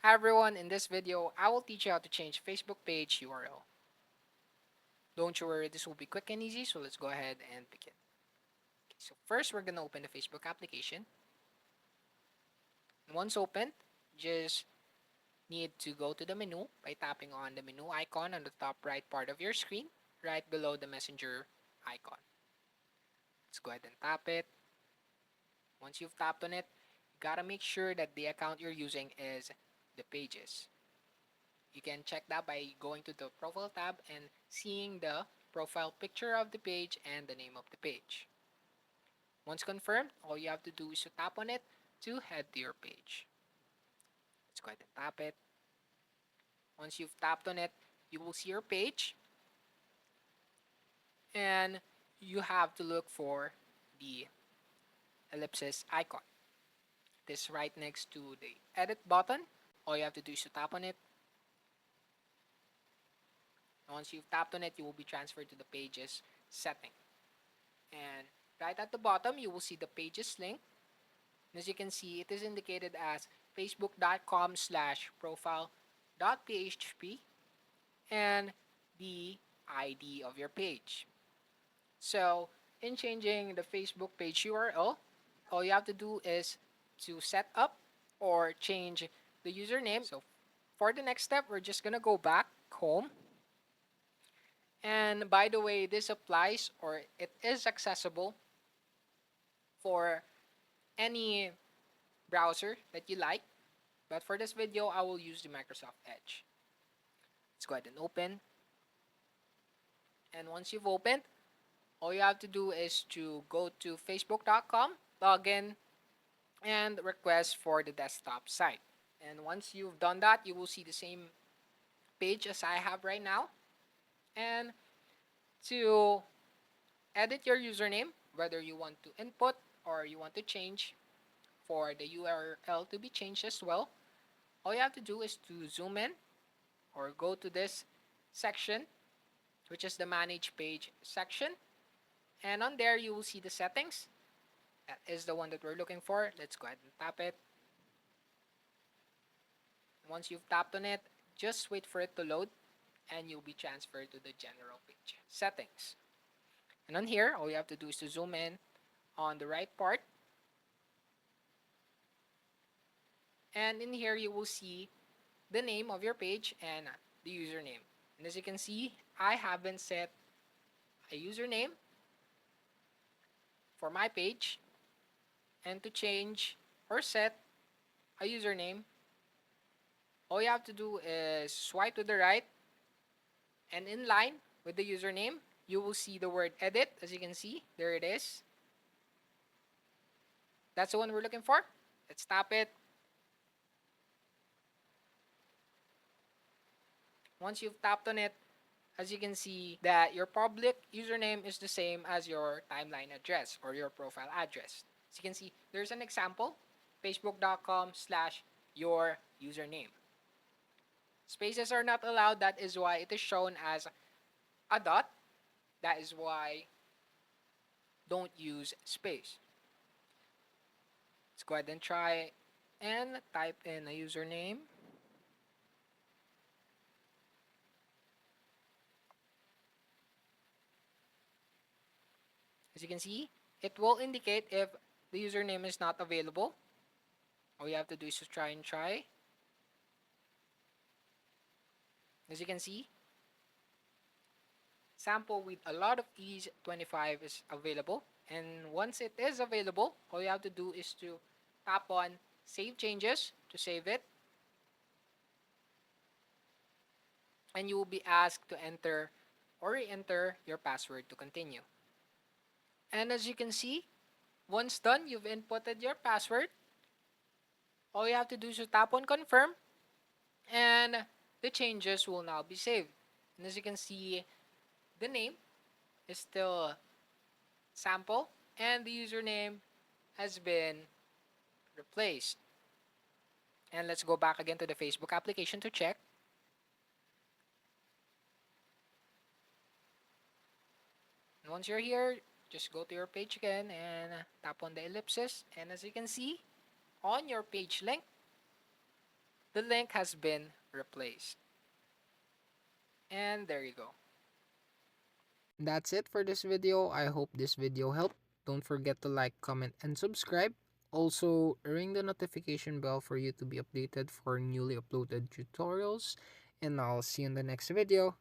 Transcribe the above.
Hi everyone, in this video, I will teach you how to change Facebook page URL. Don't you worry, this will be quick and easy, so let's go ahead and begin. Okay, so first, we're going to open the Facebook application. And once opened, just need to go to the menu by tapping on the menu icon on the top right part of your screen, right below the messenger icon. Let's go ahead and tap it. Once you've tapped on it, you gotta make sure that the account you're using is the pages. You can check that by going to the profile tab and seeing the profile picture of the page and the name of the page. Once confirmed, all you have to do is to tap on it to head to your page. Let's go ahead and tap it. Once you've tapped on it, you will see your page and you have to look for the ellipsis icon. This right next to the edit button. All you have to do is to tap on it. Once you've tapped on it, you will be transferred to the pages setting. And right at the bottom, you will see the pages link. And as you can see, it is indicated as facebook.com/profile.php and the ID of your page. So, in changing the Facebook page URL, all you have to do is to set up or change the username. So, for the next step, we're just gonna go back home. And by the way, this applies or it is accessible for any browser that you like. But for this video, I will use the Microsoft Edge. Let's go ahead and open. And once you've opened, all you have to do is to go to facebook.com, log in, and request for the desktop site. And once you've done that, you will see the same page as I have right now. And to edit your username, whether you want to input or you want to change for the URL to be changed as well, all you have to do is to zoom in or go to this section, which is the manage page section. And on there, you will see the settings. That is the one that we're looking for. Let's go ahead and tap it. Once you've tapped on it, just wait for it to load and you'll be transferred to the general page settings. And on here, all you have to do is to zoom in on the right part. And in here, you will see the name of your page and the username. And as you can see, I haven't set a username for my page. And to change or set a username, all you have to do is swipe to the right, and in line with the username, you will see the word edit. As you can see, there it is. That's the one we're looking for. Let's tap it. Once you've tapped on it, as you can see that your public username is the same as your timeline address or your profile address. As you can see, there's an example, facebook.com/your username. Spaces are not allowed. That is why it is shown as a dot. That is why don't use space. Let's go ahead and try and type in a username. As you can see, it will indicate if the username is not available. All you have to do is to try and try. As you can see, sample with a lot of ease 25 is available. And once it is available, all you have to do is to tap on save changes to save it. And you will be asked to enter or re-enter your password to continue. And as you can see, once done, you've inputted your password. All you have to do is to tap on confirm and the changes will now be saved. And as you can see, the name is still sample and the username has been replaced. And let's go back again to the Facebook application to check. And once you're here, just go to your page again and tap on the ellipsis. And as you can see, on your page link, the link has been replaced. And there you go. That's it for this video. I hope this video helped. Don't forget to like, comment, and subscribe. Also, ring the notification bell for you to be updated for newly uploaded tutorials. And I'll see you in the next video.